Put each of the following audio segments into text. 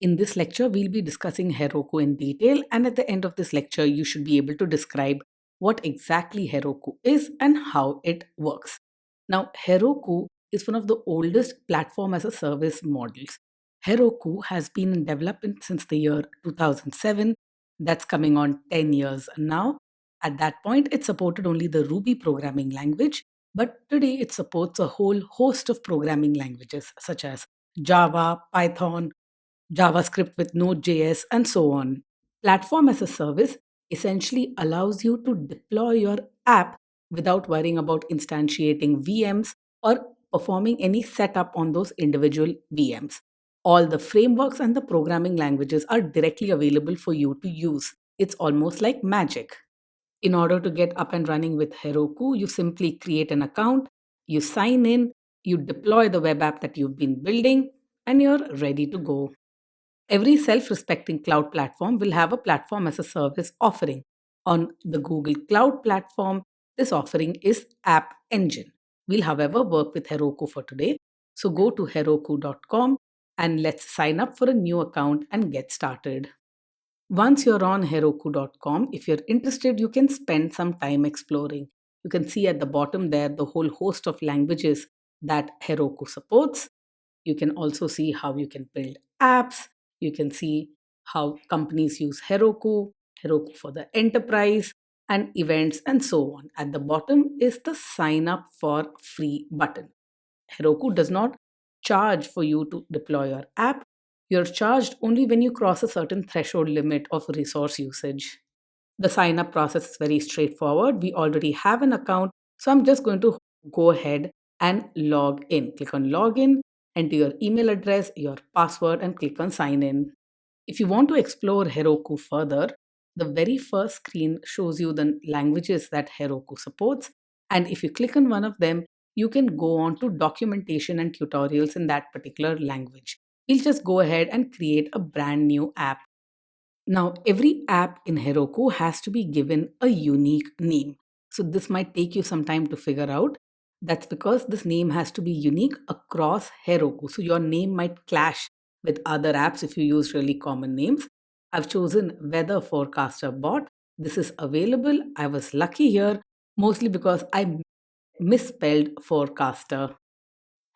In this lecture, we'll be discussing Heroku in detail, and at the end of this lecture, you should be able to describe what exactly Heroku is and how it works. Now, Heroku is one of the oldest platform as a service models. Heroku has been in development since the year 2007. That's coming on 10 years now. At that point, it supported only the Ruby programming language, but today it supports a whole host of programming languages such as Java, Python, JavaScript with Node.js, and so on. Platform as a service essentially allows you to deploy your app without worrying about instantiating VMs or performing any setup on those individual VMs. All the frameworks and the programming languages are directly available for you to use. It's almost like magic. In order to get up and running with Heroku, you simply create an account, you sign in, you deploy the web app that you've been building, and you're ready to go. Every self respecting cloud platform will have a platform as a service offering. On the Google Cloud platform, this offering is App Engine. We'll, however, work with Heroku for today. So go to heroku.com and let's sign up for a new account and get started. Once you're on heroku.com, if you're interested, you can spend some time exploring. You can see at the bottom there the whole host of languages that Heroku supports. You can also see how you can build apps. You can see how companies use Heroku, Heroku for the enterprise, and events, and so on. At the bottom is the sign up for free button. Heroku does not charge for you to deploy your app. You're charged only when you cross a certain threshold limit of resource usage. The sign up process is very straightforward. We already have an account, so I'm just going to go ahead and log in. Click on login, enter your email address, your password, and click on sign in. If you want to explore Heroku further, the very first screen shows you the languages that Heroku supports. And if you click on one of them, you can go on to documentation and tutorials in that particular language. We'll just go ahead and create a brand new app. Now, every app in Heroku has to be given a unique name. So, this might take you some time to figure out. That's because this name has to be unique across Heroku. So, your name might clash with other apps if you use really common names. I've chosen Weather Forecaster Bot. This is available. I was lucky here, mostly because I misspelled forecaster.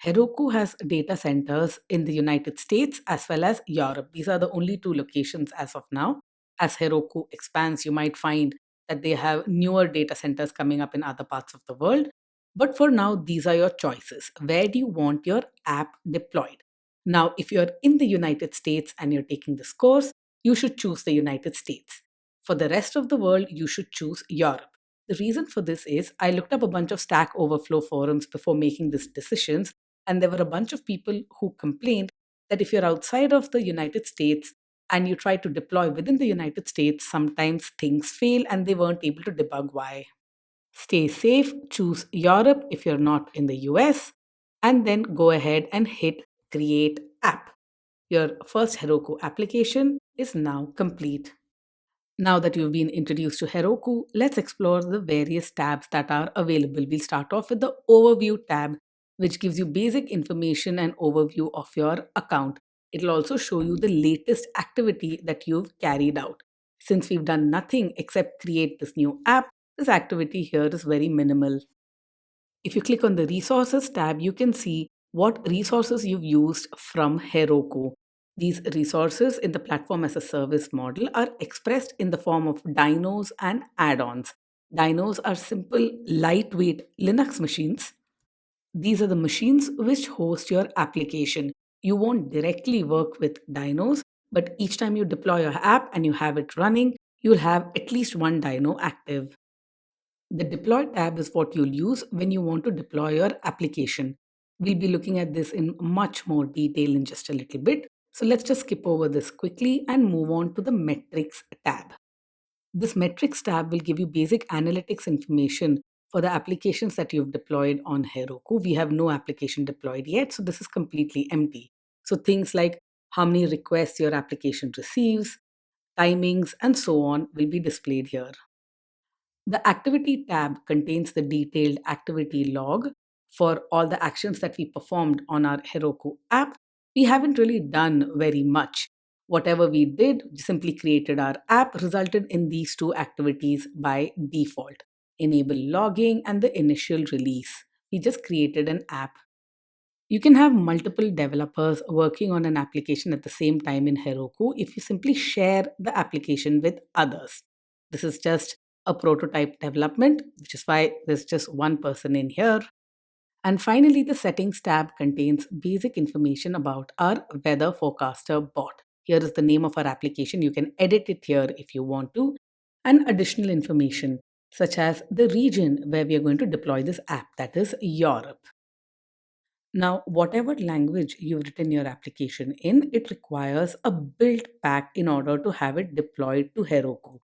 Heroku has data centers in the United States as well as Europe. These are the only two locations as of now. As Heroku expands, you might find that they have newer data centers coming up in other parts of the world. But for now, these are your choices. Where do you want your app deployed? Now, if you're in the United States and you're taking this course, you should choose the United States. For the rest of the world, you should choose Europe. The reason for this is I looked up a bunch of Stack Overflow forums before making these decisions, and there were a bunch of people who complained that if you're outside of the United States and you try to deploy within the United States, sometimes things fail and they weren't able to debug why. Stay safe, choose Europe if you're not in the US, and then go ahead and hit Create App. Your first Heroku application is now complete. Now that you've been introduced to Heroku, let's explore the various tabs that are available. We'll start off with the Overview tab, which gives you basic information and overview of your account. It'll also show you the latest activity that you've carried out. Since we've done nothing except create this new app, this activity here is very minimal. If you click on the Resources tab, you can see what resources you've used from Heroku. These resources in the platform as a service model are expressed in the form of dynos and add ons. Dynos are simple, lightweight Linux machines. These are the machines which host your application. You won't directly work with dynos, but each time you deploy your app and you have it running, you'll have at least one dyno active. The deploy tab is what you'll use when you want to deploy your application. We'll be looking at this in much more detail in just a little bit. So let's just skip over this quickly and move on to the metrics tab. This metrics tab will give you basic analytics information for the applications that you've deployed on Heroku. We have no application deployed yet, so this is completely empty. So things like how many requests your application receives, timings, and so on will be displayed here. The activity tab contains the detailed activity log for all the actions that we performed on our Heroku app. We haven't really done very much. Whatever we did, simply created our app, resulted in these two activities by default: enable logging and the initial release. We just created an app. You can have multiple developers working on an application at the same time in Heroku if you simply share the application with others. This is just a prototype development, which is why there's just one person in here. And finally, the settings tab contains basic information about our weather forecaster bot. Here is the name of our application. You can edit it here if you want to, and additional information such as the region where we are going to deploy this app, that is Europe. Now, whatever language you've written your application in, it requires a build pack in order to have it deployed to Heroku.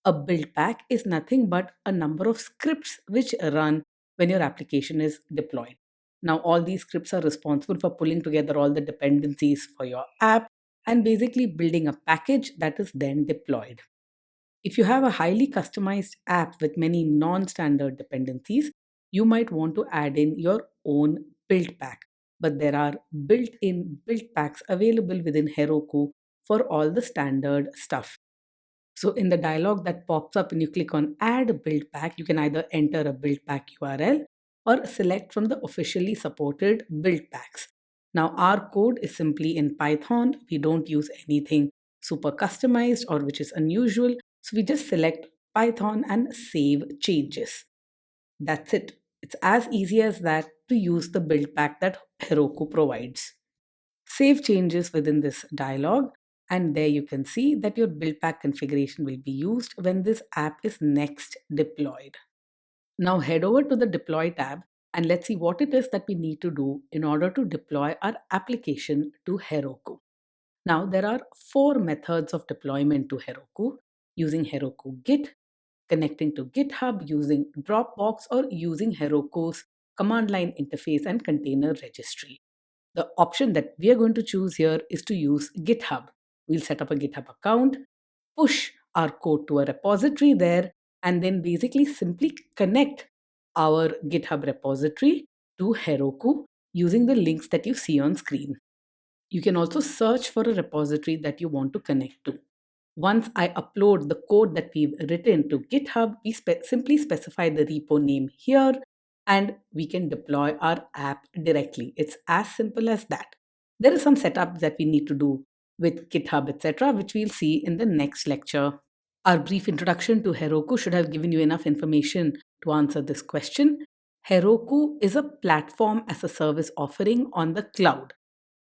A build pack is nothing but a number of scripts which run when your application is deployed. Now, all these scripts are responsible for pulling together all the dependencies for your app and basically building a package that is then deployed. If you have a highly customized app with many non standard dependencies, you might want to add in your own build pack. But there are built in build packs available within Heroku for all the standard stuff. So, in the dialog that pops up when you click on Add Build Pack, you can either enter a build pack URL or select from the officially supported build packs. Now, our code is simply in Python. We don't use anything super customized or which is unusual. So, we just select Python and save changes. That's it. It's as easy as that to use the build pack that Heroku provides. Save changes within this dialog, and there you can see that your build pack configuration will be used when this app is next deployed. Now head over to the deploy tab and let's see what it is that we need to do in order to deploy our application to Heroku. Now there are four methods of deployment to Heroku: using Heroku Git, connecting to GitHub, using Dropbox, or using Heroku's command line interface and container registry. The option that we are going to choose here is to use GitHub. We'll set up a GitHub account, push our code to a repository there, and then basically simply connect our GitHub repository to Heroku using the links that you see on screen. You can also search for a repository that you want to connect to. Once I upload the code that we've written to GitHub, we simply specify the repo name here and we can deploy our app directly. It's as simple as that. There is some setup that we need to do with GitHub, etc., which we'll see in the next lecture. Our brief introduction to Heroku should have given you enough information to answer this question. Heroku is a platform as a service offering on the cloud.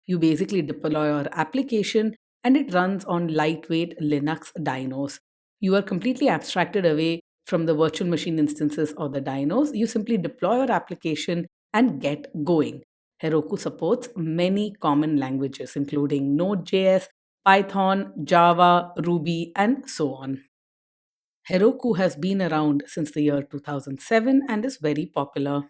You basically deploy your application and it runs on lightweight Linux dynos. You are completely abstracted away from the virtual machine instances or the dynos. You simply deploy your application and get going. Heroku supports many common languages, including Node.js, Python, Java, Ruby, and so on. Heroku has been around since the year 2007 and is very popular.